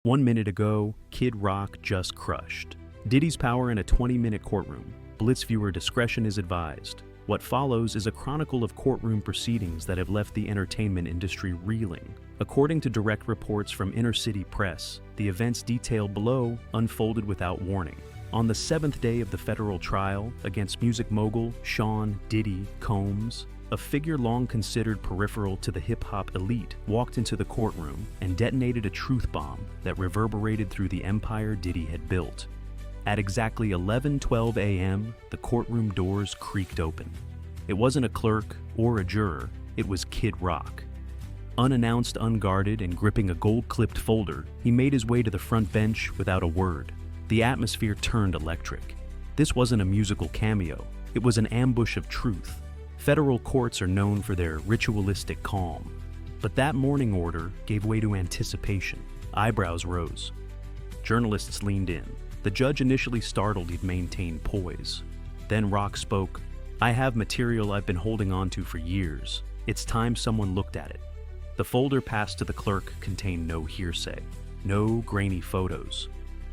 1 minute ago, Kid Rock just crushed. Diddy's power in a 20-minute courtroom. Blitz viewer discretion is advised. What follows is a chronicle of courtroom proceedings that have left the entertainment industry reeling. According to direct reports from inner-city press, the events detailed below unfolded without warning. On the 7th day of the federal trial against music mogul Sean Diddy Combs, a figure long considered peripheral to the hip-hop elite walked into the courtroom and detonated a truth bomb that reverberated through the empire Diddy had built. At exactly 11:12 a.m., the courtroom doors creaked open. It wasn't a clerk or a juror, it was Kid Rock. Unannounced, unguarded, and gripping a gold-clipped folder, he made his way to the front bench without a word. The atmosphere turned electric. This wasn't a musical cameo, it was an ambush of truth. Federal courts are known for their ritualistic calm. But that morning order gave way to anticipation. Eyebrows rose. Journalists leaned in. The judge, initially startled, he'd maintained poise. Then Rock spoke. "I have material I've been holding on to for years. It's time someone looked at it." The folder passed to the clerk contained no hearsay, no grainy photos.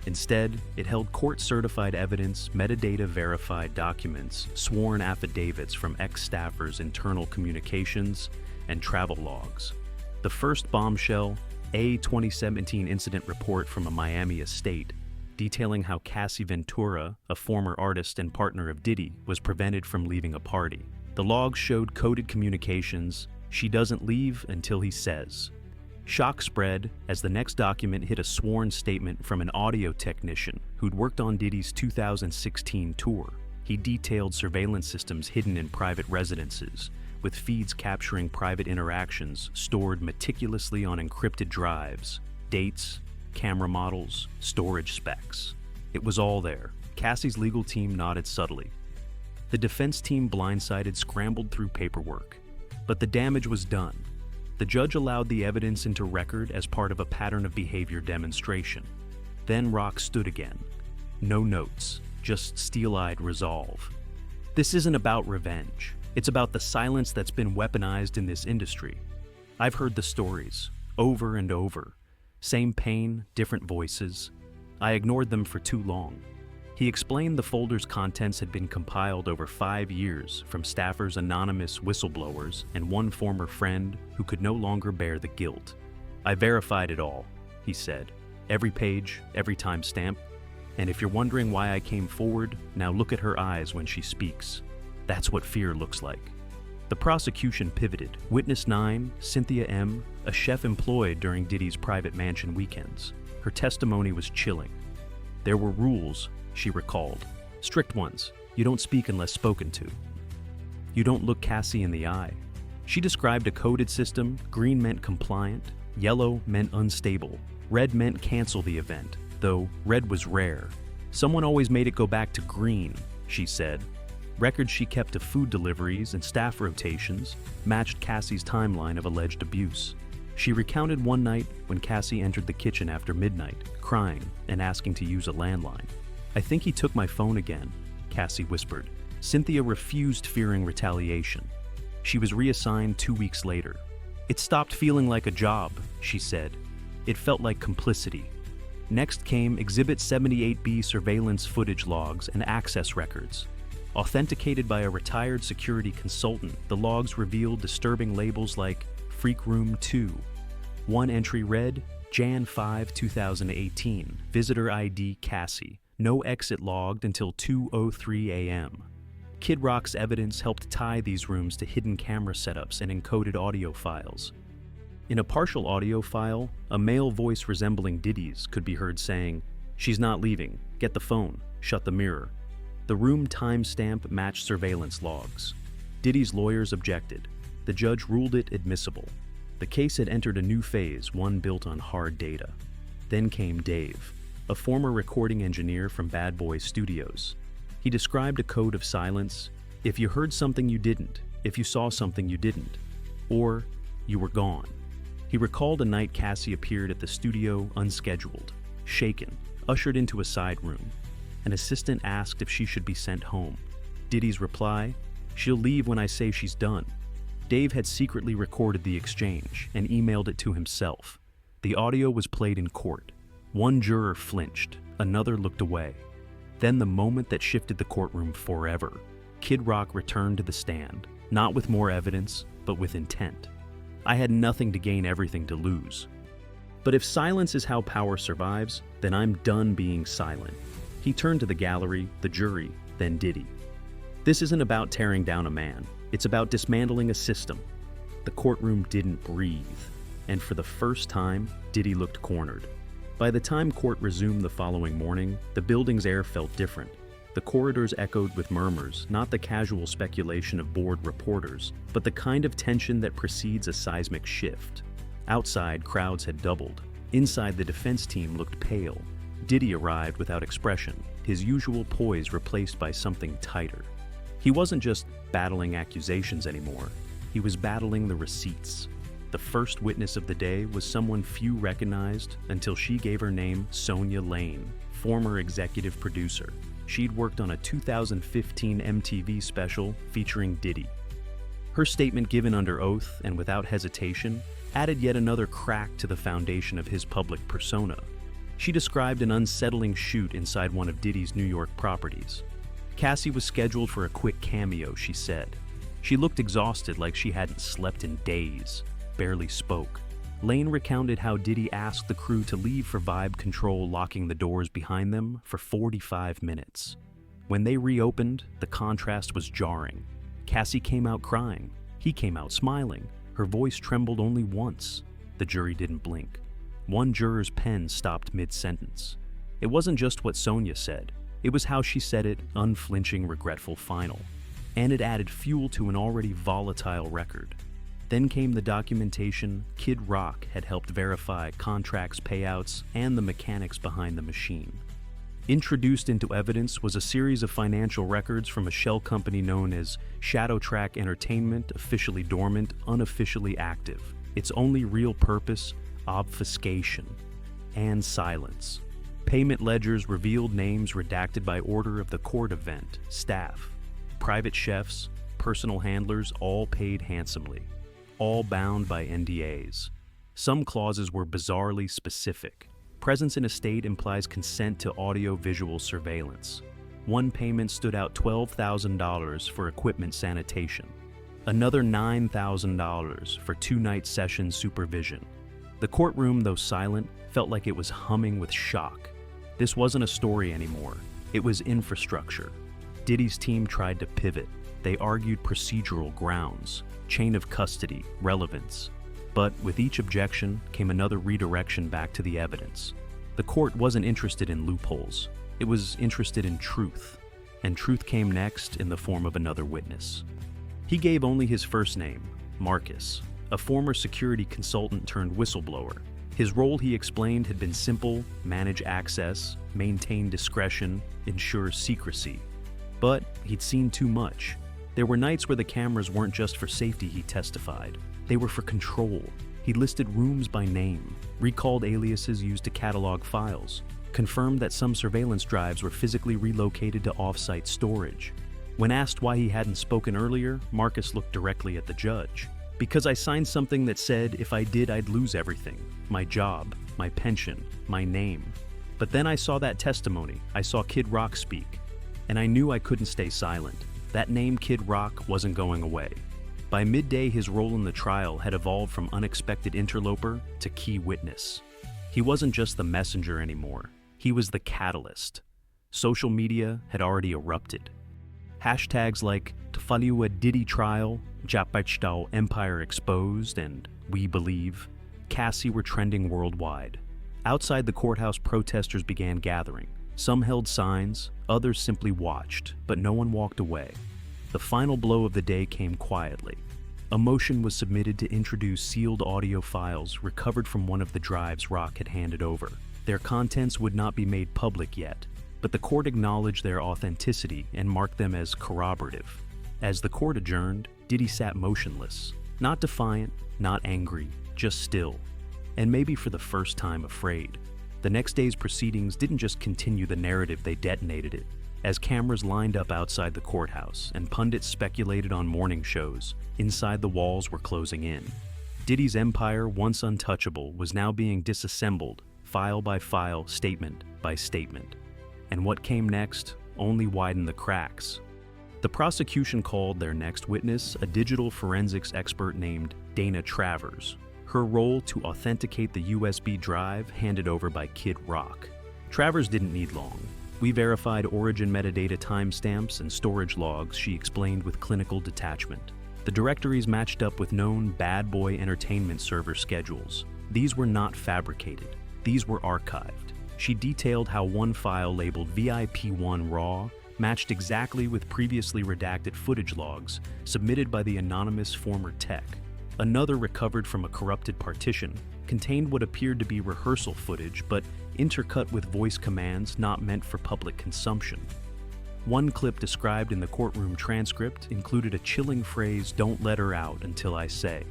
Instead, it held court-certified evidence, metadata-verified documents, sworn affidavits from ex-staffers' internal communications, and travel logs. The first bombshell, a 2017 incident report from a Miami estate, detailing how Cassie Ventura, a former artist and partner of Diddy, was prevented from leaving a party. The logs showed coded communications. "She doesn't leave until he says." Shock spread as the next document hit a sworn statement from an audio technician who'd worked on Diddy's 2016 tour. He detailed surveillance systems hidden in private residences, with feeds capturing private interactions stored meticulously on encrypted drives, dates, camera models, storage specs. It was all there. Cassie's legal team nodded subtly. The defense team, blindsided, scrambled through paperwork. But the damage was done. The judge allowed the evidence into record as part of a pattern of behavior demonstration. Then Rock stood again. No notes, just steel-eyed resolve. "This isn't about revenge. It's about the silence that's been weaponized in this industry. I've heard the stories, over and over. Same pain, different voices. I ignored them for too long." He explained the folder's contents had been compiled over 5 years from staffers, anonymous whistleblowers, and one former friend who could no longer bear the guilt. "I verified it all," he said. "Every page, every timestamp. And if you're wondering why I came forward, now look at her eyes when she speaks. That's what fear looks like." The prosecution pivoted. Witness 9, Cynthia M., a chef employed during Diddy's private mansion weekends. Her testimony was chilling. "There were rules," she recalled. "Strict ones. You don't speak unless spoken to. You don't look Cassie in the eye." She described a coded system. Green meant compliant, yellow meant unstable, red meant cancel the event, though red was rare. "Someone always made it go back to green," she said. Records she kept of food deliveries and staff rotations matched Cassie's timeline of alleged abuse. She recounted one night when Cassie entered the kitchen after midnight, crying and asking to use a landline. "I think he took my phone again," Cassie whispered. Cynthia refused, fearing retaliation. She was reassigned 2 weeks later. "It stopped feeling like a job," she said. "It felt like complicity." Next came Exhibit 78B surveillance footage logs and access records. Authenticated by a retired security consultant, the logs revealed disturbing labels like Freak Room 2. One entry read, Jan 5, 2018, visitor ID Cassie. No exit logged until 2:03 a.m. Kid Rock's evidence helped tie these rooms to hidden camera setups and encoded audio files. In a partial audio file, a male voice resembling Diddy's could be heard saying, "She's not leaving. Get the phone. Shut the mirror." The room timestamp matched surveillance logs. Diddy's lawyers objected. The judge ruled it admissible. The case had entered a new phase, one built on hard data. Then came Dave, a former recording engineer from Bad Boy Studios. He described a code of silence: if you heard something you didn't, if you saw something you didn't, or you were gone. He recalled a night Cassie appeared at the studio unscheduled, shaken, ushered into a side room. An assistant asked if she should be sent home. Diddy's reply: "She'll leave when I say she's done." Dave had secretly recorded the exchange and emailed it to himself. The audio was played in court. One juror flinched, another looked away. Then the moment that shifted the courtroom forever, Kid Rock returned to the stand, not with more evidence, but with intent. I had nothing to gain, everything to lose. But if silence is how power survives, then I'm done being silent. He turned to the gallery, the jury, then Diddy. This isn't about tearing down a man. It's about dismantling a system. The courtroom didn't breathe, and for the first time, Diddy looked cornered. By the time court resumed the following morning, the building's air felt different. The corridors echoed with murmurs, not the casual speculation of bored reporters, but the kind of tension that precedes a seismic shift. Outside, crowds had doubled. Inside, the defense team looked pale. Diddy arrived without expression, his usual poise replaced by something tighter. He wasn't just battling accusations anymore. He was battling the receipts. The first witness of the day was someone few recognized until she gave her name Sonia Lane, former executive producer. She'd worked on a 2015 MTV special featuring Diddy. Her statement, given under oath and without hesitation, added yet another crack to the foundation of his public persona. She described an unsettling shoot inside one of Diddy's New York properties. Cassie was scheduled for a quick cameo, she said. She looked exhausted, like she hadn't slept in days, barely spoke. Lane recounted how Diddy asked the crew to leave for vibe control, locking the doors behind them for 45 minutes. When they reopened, the contrast was jarring. Cassie came out crying. He came out smiling. Her voice trembled only once. The jury didn't blink. One juror's pen stopped mid-sentence. It wasn't just what Sonia said. It was how she said it, unflinching, regretful, final. And it added fuel to an already volatile record. Then came the documentation. Kid Rock had helped verify contracts, payouts, and the mechanics behind the machine. Introduced into evidence was a series of financial records from a shell company known as Shadow Track Entertainment, officially dormant, unofficially active. Its only real purpose, obfuscation and silence. Payment ledgers revealed names redacted by order of the court event, staff, private chefs, personal handlers, all paid handsomely, all bound by NDAs. Some clauses were bizarrely specific. Presence in a state implies consent to audio-visual surveillance. One payment stood out $12,000 for equipment sanitation. Another $9,000 for 2-night session supervision. The courtroom, though silent, felt like it was humming with shock. This wasn't a story anymore. It was infrastructure. Diddy's team tried to pivot. They argued procedural grounds, chain of custody, relevance. But with each objection came another redirection back to the evidence. The court wasn't interested in loopholes. It was interested in truth. And truth came next in the form of another witness. He gave only his first name, Marcus, a former security consultant turned whistleblower. His role, he explained, had been simple: manage access, maintain discretion, ensure secrecy. But he'd seen too much. There were nights where the cameras weren't just for safety, he testified. They were for control. He listed rooms by name, recalled aliases used to catalog files, confirmed that some surveillance drives were physically relocated to off-site storage. When asked why he hadn't spoken earlier, Marcus looked directly at the judge. Because I signed something that said if I did, I'd lose everything. My job, my pension, my name. But then I saw that testimony. I saw Kid Rock speak. And I knew I couldn't stay silent. That name, Kid Rock, wasn't going away. By midday, his role in the trial had evolved from unexpected interloper to key witness. He wasn't just the messenger anymore. He was the catalyst. Social media had already erupted. Hashtags like Tafaliwa Diddy Trial, Japachtal Empire Exposed, and We Believe, Cassie were trending worldwide. Outside the courthouse, protesters began gathering. Some held signs, others simply watched, but no one walked away. The final blow of the day came quietly. A motion was submitted to introduce sealed audio files recovered from one of the drives Rock had handed over. Their contents would not be made public yet, but the court acknowledged their authenticity and marked them as corroborative. As the court adjourned, Diddy sat motionless, not defiant, not angry, just still, and maybe for the first time afraid. The next day's proceedings didn't just continue the narrative, they detonated it. As cameras lined up outside the courthouse and pundits speculated on morning shows, inside the walls were closing in. Diddy's empire, once untouchable, was now being disassembled, file by file, statement by statement. And what came next only widened the cracks. The prosecution called their next witness a digital forensics expert named Dana Travers. Her role to authenticate the USB drive handed over by Kid Rock. Travers didn't need long. We verified origin metadata timestamps and storage logs, she explained with clinical detachment. The directories matched up with known bad boy entertainment server schedules. These were not fabricated. These were archived. She detailed how one file labeled VIP1 RAW matched exactly with previously redacted footage logs submitted by the anonymous former tech. Another, recovered from a corrupted partition, contained what appeared to be rehearsal footage but intercut with voice commands not meant for public consumption. One clip described in the courtroom transcript included a chilling phrase, "Don't let her out until I say."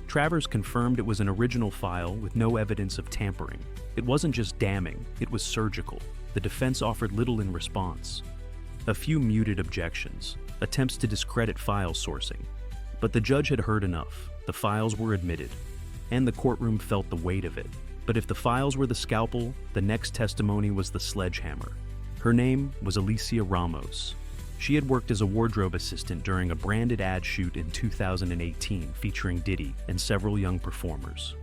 Travers confirmed it was an original file with no evidence of tampering. It wasn't just damning, it was surgical. The defense offered little in response. A few muted objections, attempts to discredit file sourcing. But the judge had heard enough. The files were admitted, and the courtroom felt the weight of it. But if the files were the scalpel, the next testimony was the sledgehammer. Her name was Alicia Ramos. She had worked as a wardrobe assistant during a branded ad shoot in 2018 featuring Diddy and several young performers.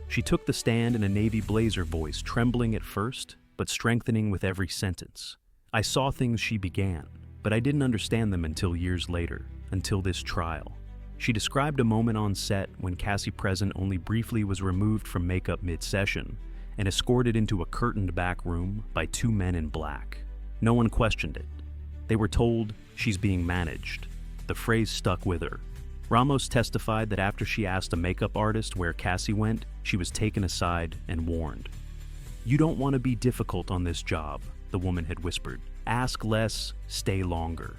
She took the stand in a navy blazer voice, trembling at first, but strengthening with every sentence. "I saw things," she began, "but I didn't understand them until years later, until this trial." She described a moment on set when Cassie Present only briefly was removed from makeup mid-session and escorted into a curtained back room by two men in black. No one questioned it. They were told, "She's being managed." The phrase stuck with her. Ramos testified that after she asked a makeup artist where Cassie went, she was taken aside and warned. "You don't want to be difficult on this job," the woman had whispered. "Ask less, stay longer."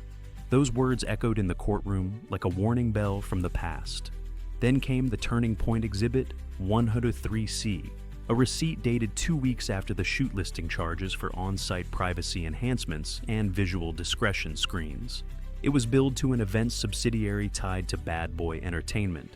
Those words echoed in the courtroom like a warning bell from the past. Then came the turning point exhibit 103C, a receipt dated 2 weeks after the shoot listing charges for on-site privacy enhancements and visual discretion screens. It was billed to an event subsidiary tied to Bad Boy Entertainment.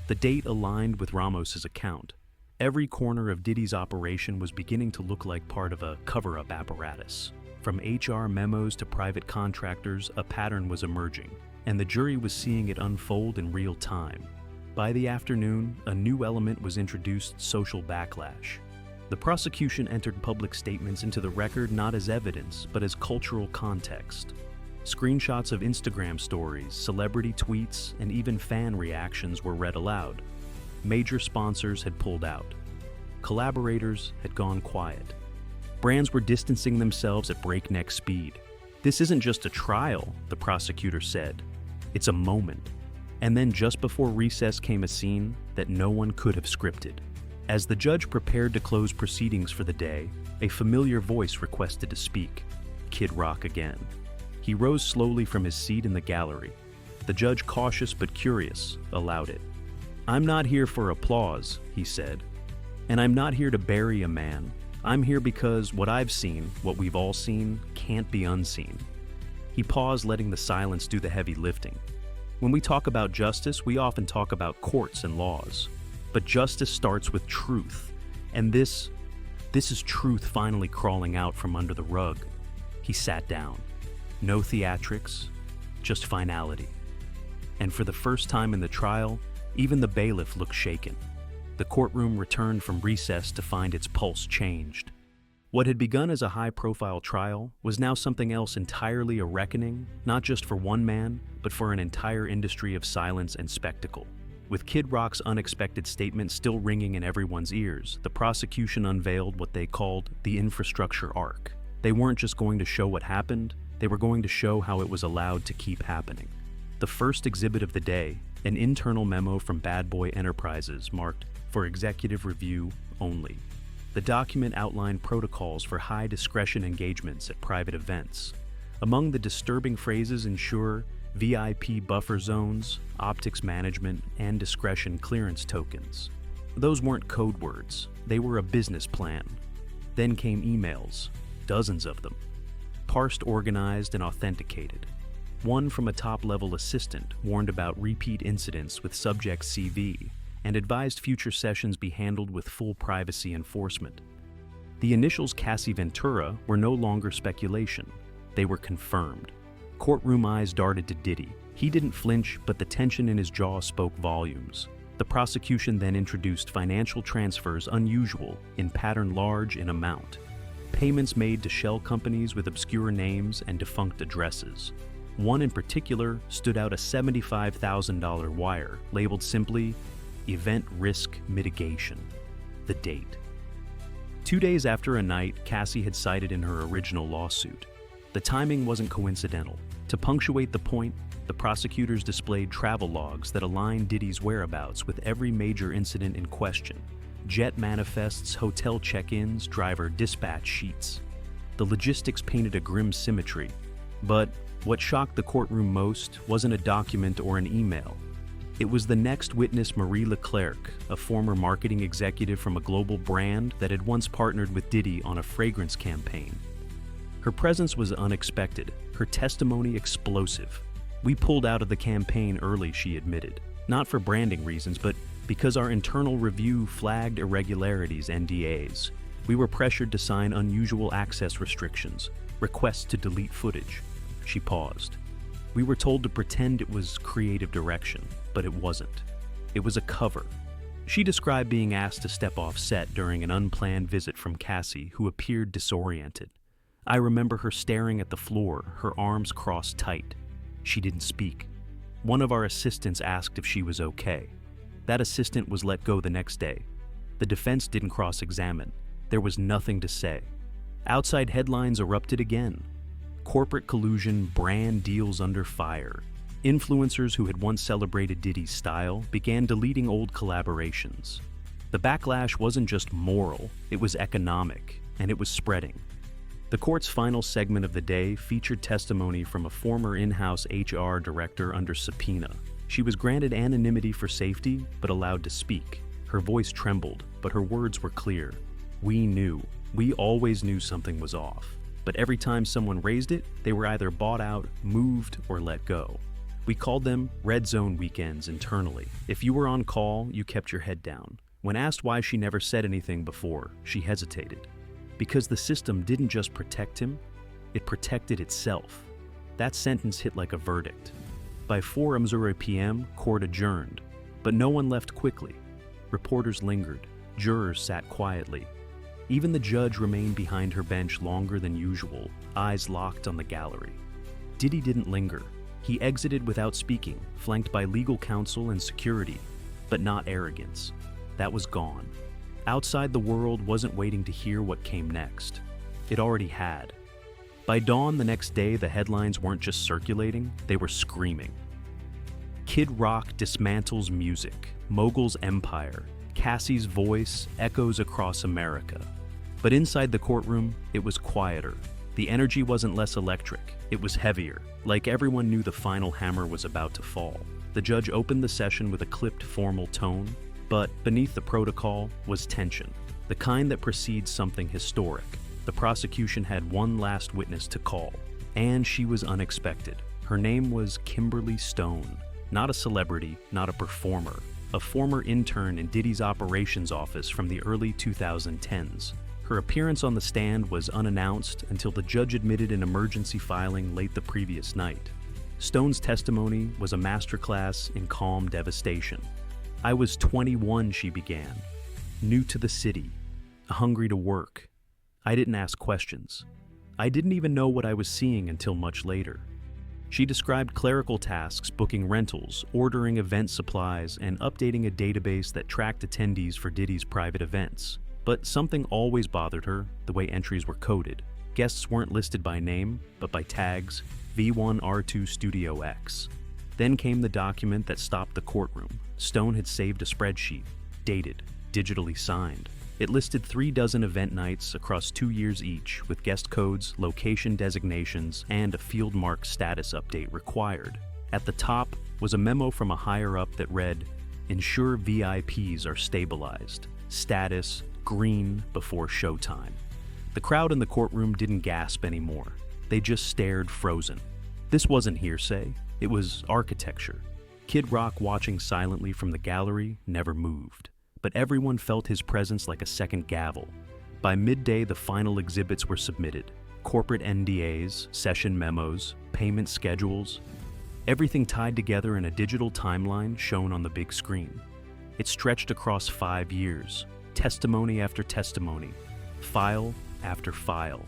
The date aligned with Ramos's account. Every corner of Diddy's operation was beginning to look like part of a cover-up apparatus. From HR memos to private contractors, a pattern was emerging, and the jury was seeing it unfold in real time. By the afternoon, a new element was introduced: social backlash. The prosecution entered public statements into the record not as evidence, but as cultural context. Screenshots of Instagram stories, celebrity tweets, and even fan reactions were read aloud. Major sponsors had pulled out. Collaborators had gone quiet. Brands were distancing themselves at breakneck speed. "This isn't just a trial," the prosecutor said. "It's a moment." And then just before recess came a scene that no one could have scripted. As the judge prepared to close proceedings for the day, a familiar voice requested to speak. Kid Rock again. He rose slowly from his seat in the gallery. The judge, cautious but curious, allowed it. "I'm not here for applause," he said. "And I'm not here to bury a man. I'm here because what I've seen, what we've all seen, can't be unseen." He paused, letting the silence do the heavy lifting. When we talk about justice, we often talk about courts and laws. But justice starts with truth. And this is truth finally crawling out from under the rug. He sat down. No theatrics, just finality. And for the first time in the trial, even the bailiff looked shaken. The courtroom returned from recess to find its pulse changed. What had begun as a high-profile trial was now something else entirely: a reckoning, not just for one man, but for an entire industry of silence and spectacle. With Kid Rock's unexpected statement still ringing in everyone's ears, the prosecution unveiled what they called the infrastructure arc. They weren't just going to show what happened, they were going to show how it was allowed to keep happening. The first exhibit of the day, an internal memo from Bad Boy Enterprises marked "for executive review only." The document outlined protocols for high-discretion engagements at private events. Among the disturbing phrases ensure VIP buffer zones, optics management, and discretion clearance tokens. Those weren't code words, they were a business plan. Then came emails, dozens of them, parsed, organized, and authenticated. One from a top-level assistant warned about repeat incidents with subject CV and advised future sessions be handled with full privacy enforcement. The initials Cassie Ventura were no longer speculation. They were confirmed. Courtroom eyes darted to Diddy. He didn't flinch, but the tension in his jaw spoke volumes. The prosecution then introduced financial transfers unusual, in pattern large in amount. Payments made to shell companies with obscure names and defunct addresses. One in particular stood out, a $75,000 wire, labeled simply, Event Risk Mitigation. The date. 2 days after a night Cassie had cited in her original lawsuit. The timing wasn't coincidental. To punctuate the point, the prosecutors displayed travel logs that aligned Diddy's whereabouts with every major incident in question. Jet manifests, hotel check-ins, driver dispatch sheets. The logistics painted a grim symmetry. But what shocked the courtroom most wasn't a document or an email. It was the next witness, Marie Leclerc, a former marketing executive from a global brand that had once partnered with Diddy on a fragrance campaign. Her presence was unexpected, her testimony explosive. We pulled out of the campaign early, she admitted. Not for branding reasons, but because our internal review flagged irregularities, NDAs. We were pressured to sign unusual access restrictions, requests to delete footage. She paused. We were told to pretend it was creative direction, but it wasn't. It was a cover. She described being asked to step off set during an unplanned visit from Cassie, who appeared disoriented. I remember her staring at the floor, her arms crossed tight. She didn't speak. One of our assistants asked if she was okay. That assistant was let go the next day. The defense didn't cross-examine. There was nothing to say. Outside headlines erupted again. Corporate collusion, brand deals under fire. Influencers who had once celebrated Diddy's style began deleting old collaborations. The backlash wasn't just moral, it was economic, and it was spreading. The court's final segment of the day featured testimony from a former in-house HR director under subpoena. She was granted anonymity for safety, but allowed to speak. Her voice trembled, but her words were clear. We knew. We always knew something was off. But every time someone raised it, they were either bought out, moved, or let go. We called them red zone weekends internally. If you were on call, you kept your head down. When asked why she never said anything before, she hesitated. Because the system didn't just protect him, it protected itself. That sentence hit like a verdict. By 4 p.m., court adjourned, but no one left quickly. Reporters lingered, jurors sat quietly. Even the judge remained behind her bench longer than usual, eyes locked on the gallery. Diddy didn't linger. He exited without speaking, flanked by legal counsel and security, but not arrogance. That was gone. Outside, the world wasn't waiting to hear what came next. It already had. By dawn the next day, the headlines weren't just circulating, they were screaming. Kid Rock dismantles music, mogul's empire, Cassie's voice echoes across America. But inside the courtroom, it was quieter. The energy wasn't less electric, it was heavier, like everyone knew the final hammer was about to fall. The judge opened the session with a clipped, formal tone, but beneath the protocol was tension, the kind that precedes something historic. The prosecution had one last witness to call, and she was unexpected. Her name was Kimberly Stone, not a celebrity, not a performer, a former intern in Diddy's operations office from the early 2010s. Her appearance on the stand was unannounced until the judge admitted an emergency filing late the previous night. Stone's testimony was a masterclass in calm devastation. I was 21, she began, new to the city, hungry to work. I didn't ask questions. I didn't even know what I was seeing until much later. She described clerical tasks, booking rentals, ordering event supplies, and updating a database that tracked attendees for Diddy's private events. But something always bothered her, the way entries were coded. Guests weren't listed by name, but by tags, V1R2 Studio X. Then came the document that stopped the courtroom. Stone had saved a spreadsheet, dated, digitally signed. It listed 36 event nights across 2 years each, with guest codes, location designations, and a field mark status update required. At the top was a memo from a higher-up that read, "Ensure VIPs are stabilized. Status, green before showtime." The crowd in the courtroom didn't gasp anymore. They just stared frozen. This wasn't hearsay, it was architecture. Kid Rock, watching silently from the gallery, never moved. But everyone felt his presence like a second gavel. By midday, the final exhibits were submitted. Corporate NDAs, session memos, payment schedules, everything tied together in a digital timeline shown on the big screen. It stretched across 5 years, testimony after testimony, file after file.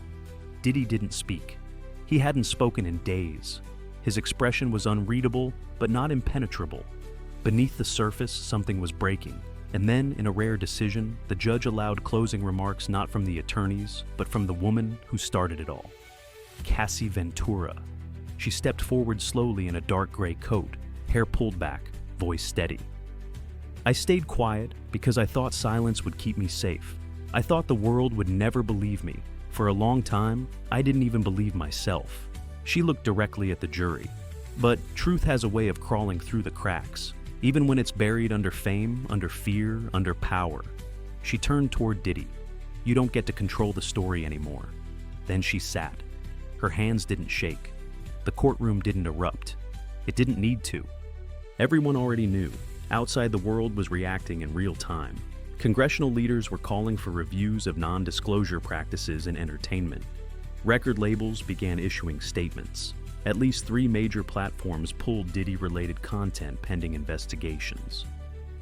Diddy didn't speak. He hadn't spoken in days. His expression was unreadable, but not impenetrable. Beneath the surface, something was breaking. And then, in a rare decision, the judge allowed closing remarks not from the attorneys, but from the woman who started it all. Cassie Ventura. She stepped forward slowly in a dark gray coat, hair pulled back, voice steady. I stayed quiet because I thought silence would keep me safe. I thought the world would never believe me. For a long time, I didn't even believe myself. She looked directly at the jury. But truth has a way of crawling through the cracks, even when it's buried under fame, under fear, under power. She turned toward Diddy. You don't get to control the story anymore. Then she sat. Her hands didn't shake. The courtroom didn't erupt. It didn't need to. Everyone already knew. Outside, the world was reacting in real time. Congressional leaders were calling for reviews of non-disclosure practices in entertainment. Record labels began issuing statements. At least 3 major platforms pulled Diddy-related content pending investigations.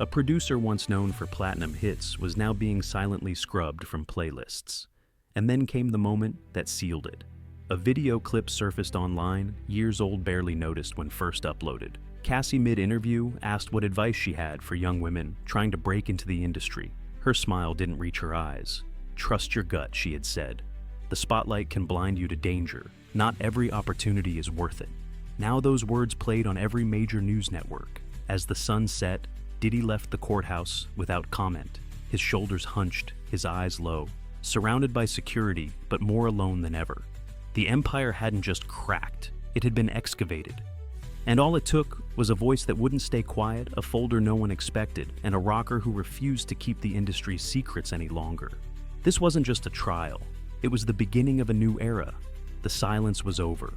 A producer once known for platinum hits was now being silently scrubbed from playlists. And then came the moment that sealed it. A video clip surfaced online, years old, barely noticed when first uploaded. Cassie, mid-interview, asked what advice she had for young women trying to break into the industry. Her smile didn't reach her eyes. Trust your gut, she had said. The spotlight can blind you to danger. Not every opportunity is worth it. Now those words played on every major news network. As the sun set, Diddy left the courthouse without comment, his shoulders hunched, his eyes low, surrounded by security, but more alone than ever. The empire hadn't just cracked, it had been excavated. And all it took was a voice that wouldn't stay quiet, a folder no one expected, and a rocker who refused to keep the industry's secrets any longer. This wasn't just a trial. It was the beginning of a new era. The silence was over.